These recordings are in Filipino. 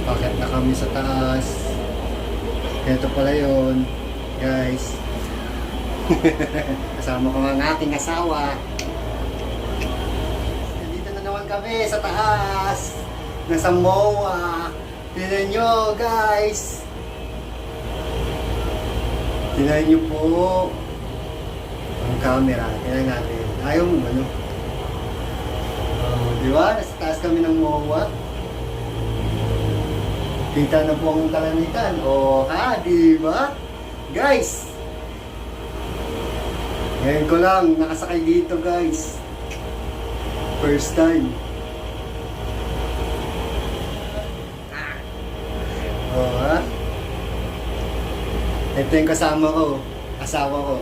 Bakit na kami sa taas? Ito pala yun, guys. Kasama ko ang aking asawa. Nandito na naman kami sa taas. Nasa MOA. Tignan nyo, guys. Tignan nyo po. Ang camera. Tignan natin. Ayaw mo, ano? Di ba? Nasa taas kami ng MOA. Kita na po ang kalamitan. O, di ba? Guys! Ngayon ko lang nakasakay dito, guys. First time. O, ha? Ito yung kasama ko. Asawa ko.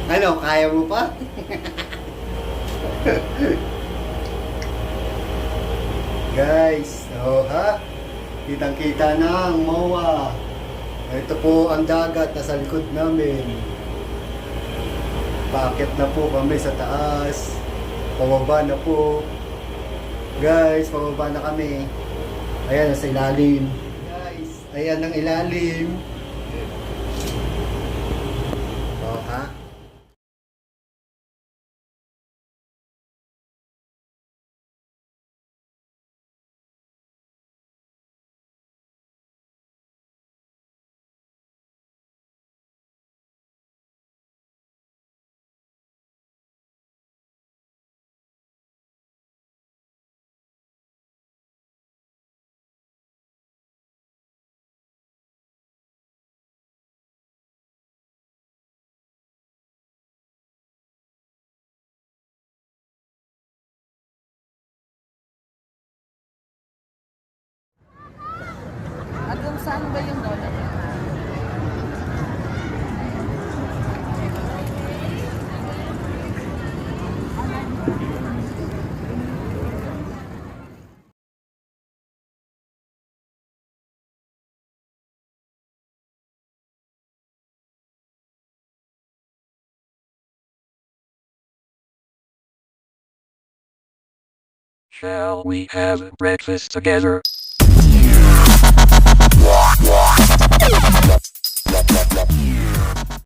Ano, kaya mo pa? Guys, ha? Kitang-kita na ang MOA. Ito po ang dagat nasa likod namin. Paakyat na po kami sa taas. Pababa na po. Guys, pababa na kami. Ayan, nasa ilalim. Guys, ayan ang ilalim. Ha? Hanggang saan ba yung lola niya? Shall we have breakfast together?